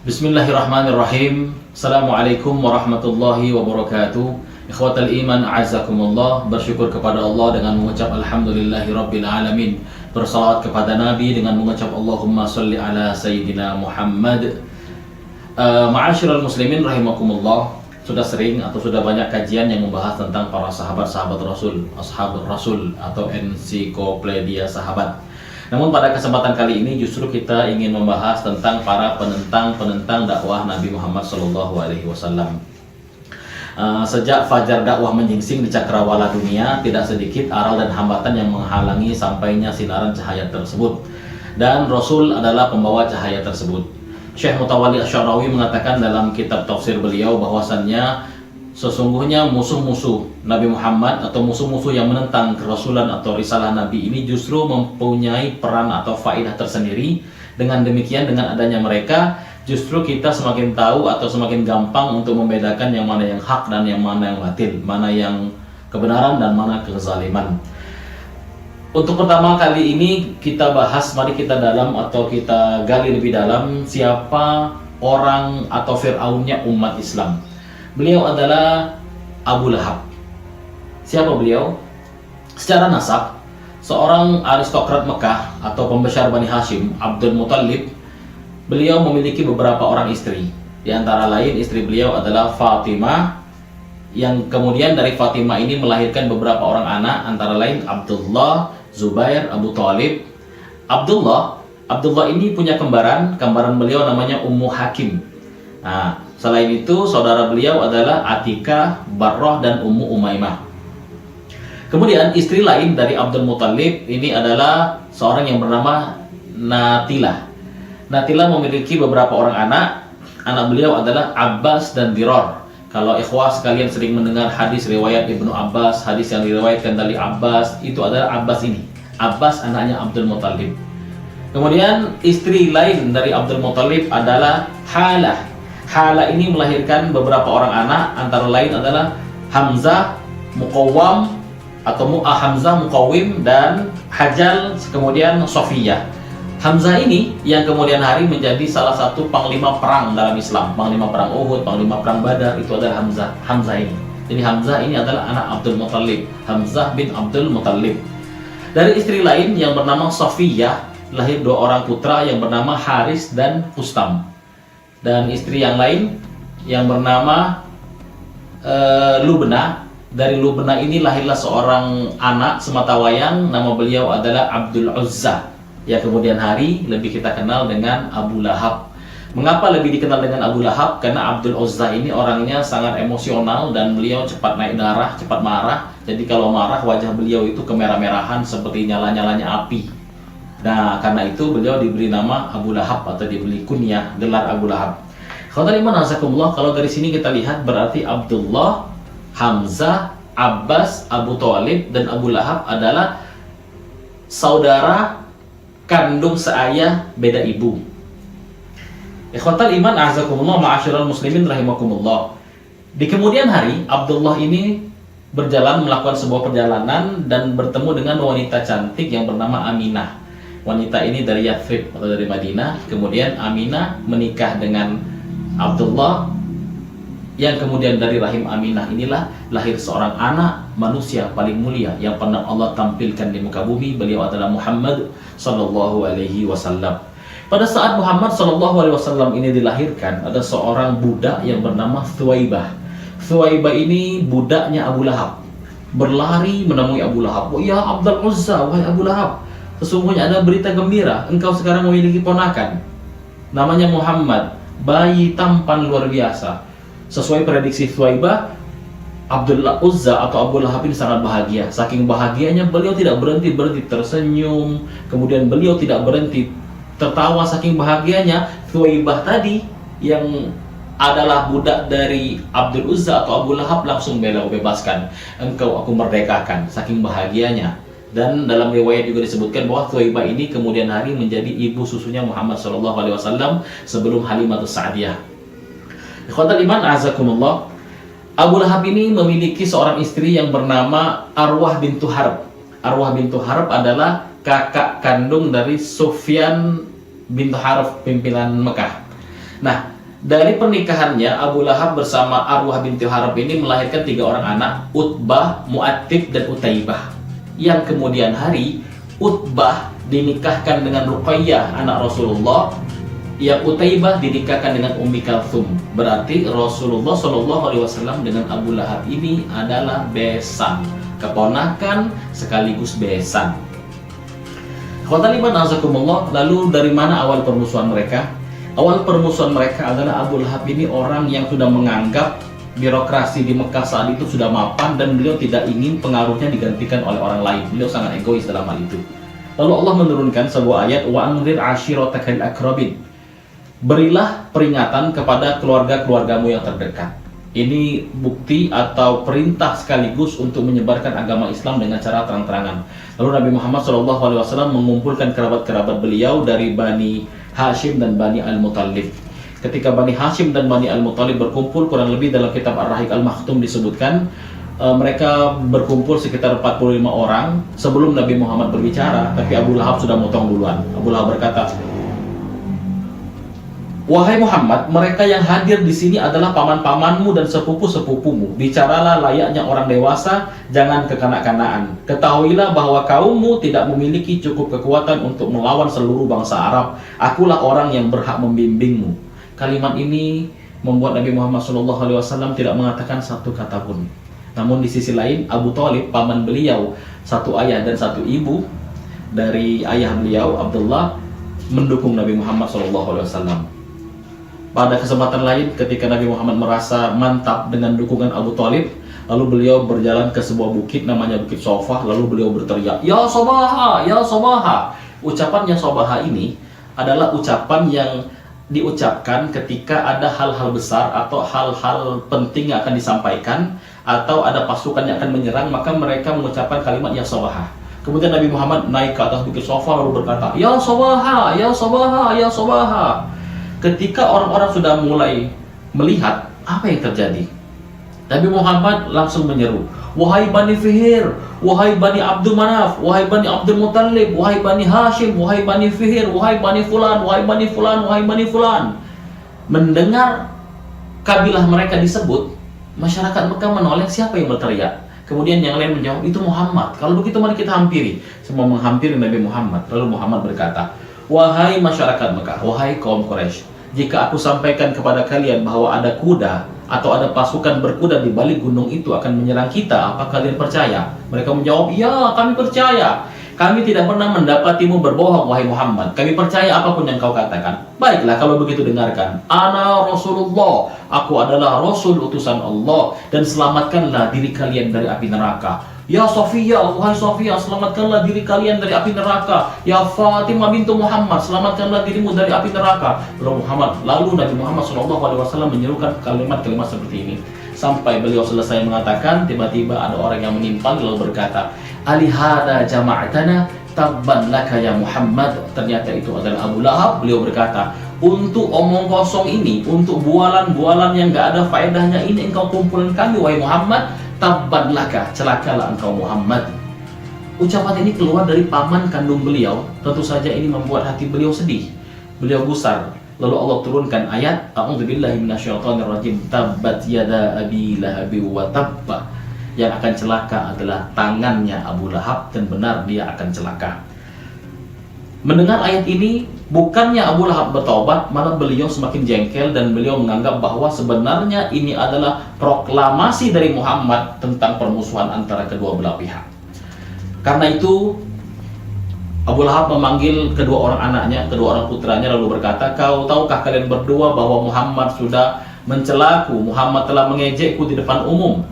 Bismillahirrahmanirrahim. Assalamualaikum warahmatullahi wabarakatuh. Ikhwatal iman, a'azakumullah. Bersyukur kepada Allah dengan mengucap alhamdulillahi rabbil alamin. Bersalawat kepada Nabi dengan mengucap Allahumma sholli ala sayyidina Muhammad. Ma'asyiral muslimin rahimakumullah. Sudah sering atau sudah banyak kajian yang membahas tentang para sahabat-sahabat Rasul, ashabul Rasul atau ensiklopedia sahabat. Namun pada kesempatan kali ini justru kita ingin membahas tentang para penentang dakwah Nabi Muhammad SAW. Sejak fajar dakwah menyingsing di cakrawala dunia, tidak sedikit aral dan hambatan yang menghalangi sampainya sinaran cahaya tersebut. Dan Rasul adalah pembawa cahaya tersebut. Syekh Mutawalli Asy-Sya'rawi mengatakan dalam kitab tafsir beliau bahwasannya sesungguhnya musuh-musuh Nabi Muhammad atau musuh-musuh yang menentang kerasulan atau risalah Nabi ini justru mempunyai peran atau faedah tersendiri. Dengan demikian, dengan adanya mereka, justru kita semakin tahu atau semakin gampang untuk membedakan yang mana yang hak dan yang mana yang batil, mana yang kebenaran dan mana kezaliman. Untuk pertama kali ini kita bahas, mari kita gali lebih dalam siapa orang atau Fir'aunnya umat Islam. Beliau adalah Abu Lahab. Siapa beliau? Secara nasab, seorang aristokrat Mekah atau pembesar Bani Hashim, Abdul Muthalib. Beliau memiliki beberapa orang istri. Di antara lain istri beliau adalah Fatimah, yang kemudian dari Fatimah ini melahirkan beberapa orang anak, antara lain Abdullah, Zubair, Abu Thalib. Abdullah ini punya kembaran beliau namanya Ummu Hakim. Nah, selain itu saudara beliau adalah Atikah, Barrah, dan Ummu Umaymah. Kemudian istri lain dari Abdul Muthalib ini adalah seorang yang bernama Natilah. Natilah memiliki beberapa orang anak. Anak beliau adalah Abbas dan Diror. Kalau ikhwah sekalian sering mendengar hadis riwayat Ibnu Abbas, hadis yang diriwayatkan dari Abbas, itu adalah Abbas ini. Abbas anaknya Abdul Muthalib. Kemudian istri lain dari Abdul Muthalib adalah Halah. Halah ini melahirkan beberapa orang anak, antara lain adalah Hamzah, Muqawwam atau Hamzah, Muqawwim, dan Hajal, kemudian Sofiyah. Hamzah ini yang kemudian hari menjadi salah satu panglima perang dalam Islam, panglima perang Uhud, panglima perang Badar, itu adalah Hamzah ini. Jadi Hamzah ini adalah anak Abdul Muthalib, Hamzah bin Abdul Muthalib. Dari istri lain yang bernama Sofiyah, lahir dua orang putra yang bernama Haris dan Ustam. Dan istri yang lain yang bernama Lubna. Dari Lubna ini lahirlah seorang anak sematawayang, nama beliau adalah Abdul Uzza, yang kemudian hari lebih kita kenal dengan Abu Lahab. Mengapa lebih dikenal dengan Abu Lahab? Karena Abdul Uzza ini orangnya sangat emosional dan beliau cepat naik darah, cepat marah. Jadi kalau marah wajah beliau itu kemerah-merahan seperti nyala-nyalanya api. Nah, karena itu beliau diberi nama Abu Lahab atau diberi kunyah, gelar Abu Lahab. Kalau dari sini kita lihat berarti Abdullah, Hamzah, Abbas, Abu Thalib, dan Abu Lahab adalah saudara kandung seayah beda ibu. Ikhwatal iman a'azakumullah, ma'asyiral muslimin rahimakumullah. Di kemudian hari Abdullah ini melakukan sebuah perjalanan dan bertemu dengan wanita cantik yang bernama Aminah. Wanita ini dari Yathrib atau dari Madinah. Kemudian Aminah menikah dengan Abdullah, yang kemudian dari rahim Aminah inilah lahir seorang anak manusia paling mulia yang pernah Allah tampilkan di muka bumi. Beliau adalah Muhammad sallallahu alaihi wasallam. Pada saat Muhammad sallallahu alaihi wasallam ini dilahirkan, ada seorang budak yang bernama Thuwaibah. Thuwaibah ini budaknya Abu Lahab. Berlari menemui Abu Lahab. "Oh ya Abdul Uzza, wahai Abu Lahab, sesungguhnya ada berita gembira, engkau sekarang memiliki ponakan. Namanya Muhammad, bayi tampan luar biasa." Sesuai prediksi Thuwaibah, Abdul Uzza atau Abu Lahab ini sangat bahagia. Saking bahagianya beliau tidak berhenti tersenyum. Kemudian beliau tidak berhenti tertawa saking bahagianya. Thuwaibah tadi yang adalah budak dari Abdul Uzza atau Abu Lahab langsung bebaskan. "Engkau aku merdekakan," saking bahagianya. Dan dalam riwayat juga disebutkan bahwa Thuwaibah ini kemudian hari menjadi ibu susunya Muhammad SAW sebelum Halimatus Sa'diyah. Ikhwatal iman a'azakumullah. Abu Lahab ini memiliki seorang istri yang bernama Arwah bintu Harb. Arwah bintu Harb adalah kakak kandung dari Sufyan bin Harb, pimpinan Mekah. Nah, Dari pernikahannya, Abu Lahab bersama Arwah binti Harb ini melahirkan 3 orang anak, Utbah, Mu'attib, dan Utaibah. Yang kemudian hari, Utbah dinikahkan dengan Ruqayyah, anak Rasulullah. Yang Utaibah dinikahkan dengan Ummi Kalthum. Berarti Rasulullah SAW dengan Abu Lahab ini adalah besan, keponakan sekaligus besan. Khawatan iman azakumullah. Lalu dari mana awal permusuhan mereka? Awal permusuhan mereka adalah Abu Lahab ini orang yang sudah menganggap birokrasi di Mekah saat itu sudah mapan, dan beliau tidak ingin pengaruhnya digantikan oleh orang lain. Beliau sangat egois dalam hal itu. Lalu Allah menurunkan sebuah ayat, wa anzir ashiratakal aqrabin. Berilah peringatan kepada keluarga-keluargamu yang terdekat. Ini bukti atau perintah sekaligus untuk menyebarkan agama Islam dengan cara terang-terangan. Lalu Nabi Muhammad SAW mengumpulkan kerabat-kerabat beliau dari Bani Hashim dan Bani Al-Muttalib. Ketika Bani Hashim dan Bani Al-Muttalib berkumpul, kurang lebih dalam kitab Ar-Rahiq Al-Makhtum disebutkan, mereka berkumpul sekitar 45 orang sebelum Nabi Muhammad berbicara, tapi Abu Lahab sudah motong duluan. Abu Lahab berkata, wahai Muhammad, mereka yang hadir di sini adalah paman-pamanmu dan sepupu-sepupumu. Bicaralah layaknya orang dewasa, jangan kekanak-kanaan. Ketahuilah bahwa kaummu tidak memiliki cukup kekuatan untuk melawan seluruh bangsa Arab. Akulah orang yang berhak membimbingmu. Kalimat ini membuat Nabi Muhammad SAW tidak mengatakan satu kata pun. Namun di sisi lain, Abu Thalib, paman beliau, satu ayah dan satu ibu dari ayah beliau, Abdullah, mendukung Nabi Muhammad SAW. Pada kesempatan lain, ketika Nabi Muhammad merasa mantap dengan dukungan Abu Thalib, lalu beliau berjalan ke sebuah bukit namanya Bukit Sofah, lalu beliau berteriak, Ya Sobaha, Ya Sobaha. Ucapan Ya Sobaha ini adalah ucapan yang diucapkan ketika ada hal-hal besar atau hal-hal penting yang akan disampaikan, atau ada pasukan yang akan menyerang, maka mereka mengucapkan kalimat Ya Sobaha. Kemudian Nabi Muhammad naik ke atas Bukit Sofah lalu berkata, Ya Sobaha, Ya Sobaha, Ya Sobaha. Ketika orang-orang sudah mulai melihat apa yang terjadi, Nabi Muhammad langsung menyeru, wahai Bani Fihir, wahai Bani Abdul Manaf, wahai Bani Abdul Muttalib, wahai Bani Hashim, wahai Bani Fihir, wahai Bani Fulan, wahai Bani Fulan, wahai Bani Fulan. Mendengar kabilah mereka disebut, masyarakat Mekah menoleh, siapa yang berteriak? Kemudian yang lain menjawab, itu Muhammad. Kalau begitu mari kita hampiri. Semua menghampiri Nabi Muhammad. Lalu Muhammad berkata, wahai masyarakat Mekah, wahai kaum Quraisy, jika aku sampaikan kepada kalian bahwa ada kuda atau ada pasukan berkuda di balik gunung itu akan menyerang kita, apa kalian percaya? Mereka menjawab, ya kami percaya. Kami tidak pernah mendapatimu berbohong, wahai Muhammad. Kami percaya apapun yang kau katakan. Baiklah, kalau begitu dengarkan. Ana Rasulullah, aku adalah Rasul utusan Allah, dan selamatkanlah diri kalian dari api neraka. Ya Sofia, wahai Sofia, selamatkanlah diri kalian dari api neraka. Ya Fatimah bintu Muhammad, selamatkanlah dirimu dari api neraka. Lalu Nabi Muhammad SAW menyerukan kalimat-kalimat seperti ini. Sampai beliau selesai mengatakan, tiba-tiba ada orang yang menyimpang lalu berkata, alihada jama'atana tabban laka ya Muhammad. Ternyata itu adalah Abu Lahab. Beliau berkata, untuk omong kosong ini, untuk bualan-bualan yang gak ada faedahnya ini engkau kumpulkan kami, wahai Muhammad. Tabban laka, celakalah engkau Muhammad. Ucapan ini keluar dari paman kandung beliau. Tentu saja ini membuat hati beliau sedih. Beliau gusar. Lalu Allah turunkan ayat, A'udzubillahi minasyaitonirrajim, tabbat yada abi lahabi wa tabba. Yang akan celaka adalah tangannya Abu Lahab, dan benar dia akan celaka. Mendengar ayat ini, bukannya Abu Lahab bertobat, malah beliau semakin jengkel dan beliau menganggap bahwa sebenarnya ini adalah proklamasi dari Muhammad tentang permusuhan antara kedua belah pihak. Karena itu, Abu Lahab memanggil kedua orang anaknya, kedua orang putranya, lalu berkata, kau tahukah kalian berdua bahwa Muhammad sudah mencelaku, Muhammad telah mengejekku di depan umum.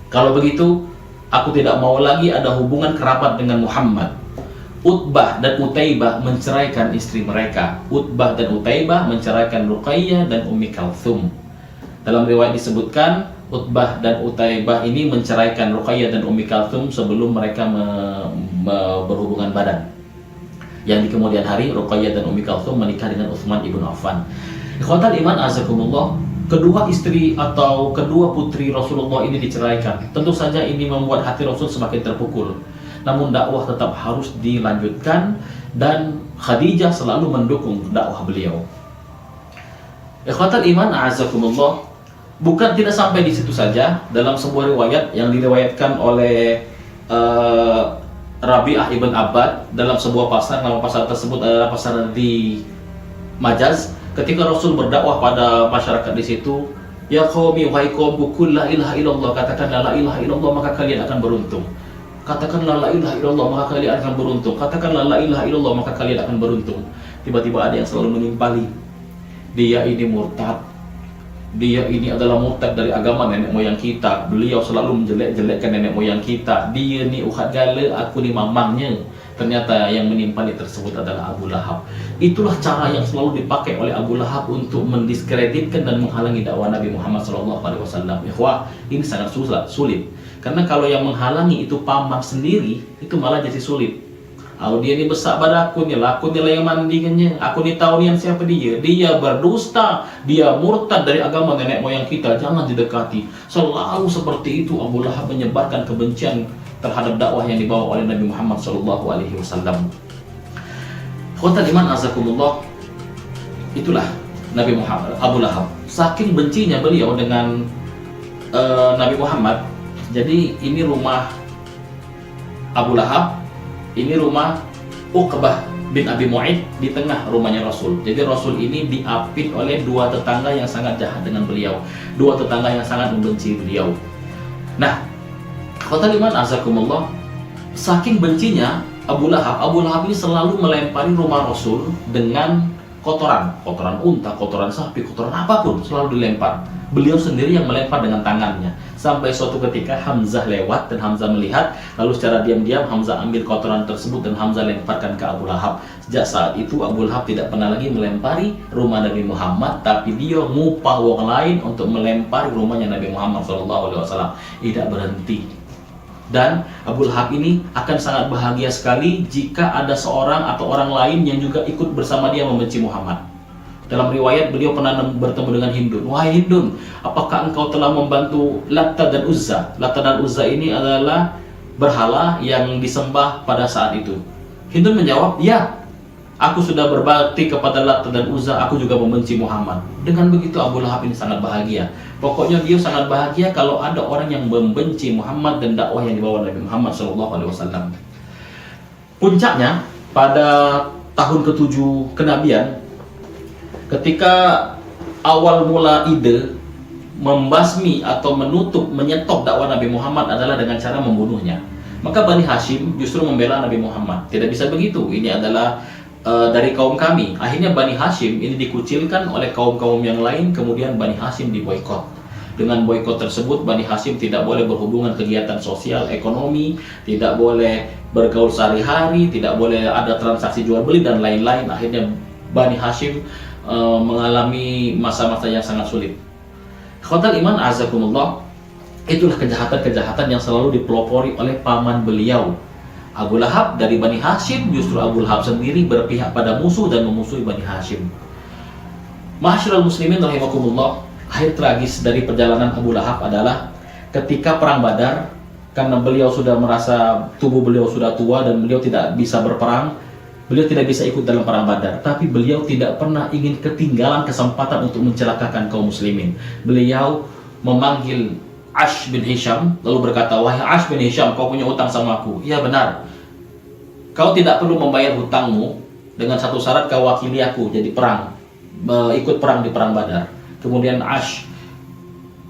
Kalau begitu, aku tidak mau lagi ada hubungan kerabat dengan Muhammad. Utbah dan Utaibah menceraikan istri mereka. Utbah dan Utaibah menceraikan Ruqayyah dan Ummi Kalthum. Dalam riwayat disebutkan, Utbah dan Utaibah ini menceraikan Ruqayyah dan Ummi Kalthum sebelum mereka berhubungan badan. Yang di kemudian hari, Ruqayyah dan Ummi Kalthum menikah dengan Utsman ibn Affan. Ikhwatal iman azakumullah, kedua istri atau kedua putri Rasulullah ini diceraikan. Tentu saja ini membuat hati Rasul semakin terpukul. Namun dakwah tetap harus dilanjutkan, dan Khadijah selalu mendukung dakwah beliau. Ikhwatal iman a'azakumullah, bukan tidak sampai di situ saja. Dalam sebuah riwayat yang diriwayatkan oleh Rabi'ah ibn Abbad dalam sebuah pasar, nama pasar tersebut adalah pasar di Majaz. Ketika Rasul berdakwah pada masyarakat di situ, ya qaumi, wahai kaumku, qul la ilaha illallah, katakanlah la ilaha illallah maka kalian akan beruntung. Katakanlah la ilaha illallah maka kalian akan beruntung. Katakanlah la ilaha illallah maka kalian akan beruntung. Tiba-tiba ada yang selalu menimpali, dia ini murtad, dia ini adalah murtad dari agama nenek moyang kita, beliau selalu menjelek-jelekkan nenek moyang kita, dia ni uhat gala, aku ni mamangnya. Ternyata yang menimpali tersebut adalah Abu Lahab. Itulah cara yang selalu dipakai oleh Abu Lahab untuk mendiskreditkan dan menghalangi dakwah Nabi Muhammad SAW. Ikhwah, ini sangat sulit. Karena kalau yang menghalangi itu paman sendiri, itu malah jadi sulit. Oh, dia ni besar pada aku ni lah yang mandingannya. Aku ni tahu ni yang siapa dia. Dia berdusta, dia murtad dari agama nenek moyang kita. Jangan didekati. Selalu seperti itu Abu Lahab menyebarkan kebencian terhadap dakwah yang dibawa oleh Nabi Muhammad SAW. Khotan iman azakumullah, itulah Nabi Muhammad, Abu Lahab. Saking bencinya beliau dengan Nabi Muhammad. Jadi ini rumah Abu Lahab, ini rumah Uqbah bin Abi Mu'aid, di tengah rumahnya Rasul. Jadi Rasul ini diapit oleh dua tetangga yang sangat jahat dengan beliau, dua tetangga yang sangat membenci beliau. Nah, khotan iman azakumullah, saking bencinya Abu Lahab ini selalu melempari rumah Rasul dengan kotoran unta, kotoran sapi, kotoran apapun selalu dilempar. Beliau sendiri yang melempar dengan tangannya. Sampai suatu ketika Hamzah lewat dan Hamzah melihat, lalu secara diam-diam Hamzah ambil kotoran tersebut dan Hamzah lemparkan ke Abu Lahab. Sejak saat itu Abu Lahab tidak pernah lagi melempari rumah Nabi Muhammad, tapi dia ngupah orang lain untuk melempari rumahnya Nabi Muhammad SAW. Tidak berhenti. Dan Abu Lahab ini akan sangat bahagia sekali jika ada seorang atau orang lain yang juga ikut bersama dia membenci Muhammad. Dalam riwayat beliau pernah bertemu dengan Hindun. Wahai Hindun, apakah engkau telah membantu Latta dan Uzza? Latta dan Uzza ini adalah berhala yang disembah pada saat itu. Hindun menjawab, ya, aku sudah berbakti kepada Latta dan Uzza, aku juga membenci Muhammad. Dengan begitu Abu Lahab ini sangat bahagia. Pokoknya dia sangat bahagia kalau ada orang yang membenci Muhammad dan dakwah yang dibawa Nabi Muhammad SAW. Puncaknya pada tahun ke-7 kenabian, ketika awal mula ide membasmi atau menutup, menyetop dakwah Nabi Muhammad adalah dengan cara membunuhnya, maka Bani Hashim justru membela Nabi Muhammad. Tidak bisa begitu, ini adalah dari kaum kami. Akhirnya Bani Hashim ini dikucilkan oleh kaum-kaum yang lain, kemudian Bani Hashim diboikot. Dengan boikot tersebut, Bani Hashim tidak boleh berhubungan kegiatan sosial, ekonomi, tidak boleh bergaul sehari-hari, tidak boleh ada transaksi jual beli dan lain-lain. Akhirnya Bani Hashim mengalami masa-masa yang sangat sulit. Khotal iman azakumullah, itulah kejahatan-kejahatan yang selalu dipelopori oleh paman beliau Abu Lahab dari Bani Hashim. Justru Abu Lahab sendiri berpihak pada musuh dan memusuhi Bani Hashim. Ma'asyiral muslimin rahimakumullah, akhir tragis dari perjalanan Abu Lahab adalah ketika perang Badar. Karena beliau sudah merasa tubuh beliau sudah tua dan beliau tidak bisa berperang, beliau tidak bisa ikut dalam perang Badar, tapi beliau tidak pernah ingin ketinggalan kesempatan untuk mencelakakan kaum muslimin. Beliau memanggil Ash bin Hisham lalu berkata, wahai Ash bin Hisham, kau punya hutang sama aku. Iya benar. Kau tidak perlu membayar hutangmu, dengan satu syarat, kau wakili aku jadi perang, ikut perang di perang Badar. Kemudian Ash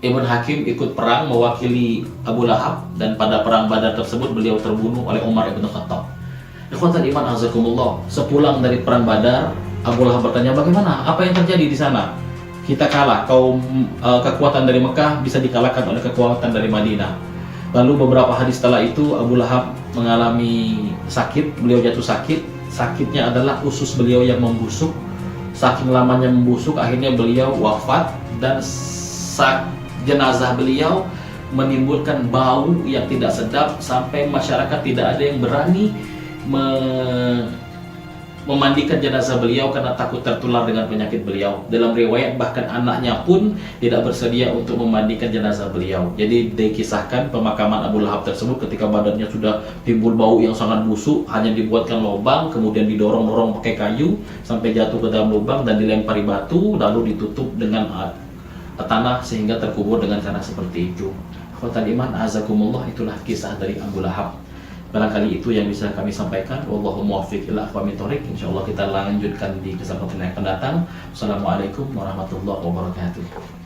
Ibn Hakim ikut perang mewakili Abu Lahab, dan pada perang Badar tersebut beliau terbunuh oleh Umar ibn Khattab. Ikhwatal iman azakumullah, sepulang dari perang Badar, Abu Lahab bertanya, bagaimana? Apa yang terjadi di sana? Kita kalah, kekuatan dari Mekah bisa dikalahkan oleh kekuatan dari Madinah. Lalu beberapa hari setelah itu Abu Lahab mengalami sakit, beliau jatuh sakit. Sakitnya adalah usus beliau yang membusuk. Saking lamanya membusuk, akhirnya beliau wafat, dan jenazah beliau menimbulkan bau yang tidak sedap sampai masyarakat tidak ada yang berani memandikan jenazah beliau karena takut tertular dengan penyakit beliau. Dalam riwayat bahkan anaknya pun tidak bersedia untuk memandikan jenazah beliau. Jadi dikisahkan pemakaman Abu Lahab tersebut ketika badannya sudah timbul bau yang sangat busuk, hanya dibuatkan lubang, kemudian didorong-dorong pakai kayu sampai jatuh ke dalam lubang dan dilempari batu, lalu ditutup dengan tanah sehingga terkubur dengan cara seperti itu. Ikhwatal iman, azakumullah, itulah kisah dari Abu Lahab. Barangkali itu yang bisa kami sampaikan. Wallahu muwaffiq ila aqwamit thoriq. Insyaallah kita lanjutkan di kesempatan yang akan datang. Assalamualaikum warahmatullahi wabarakatuh.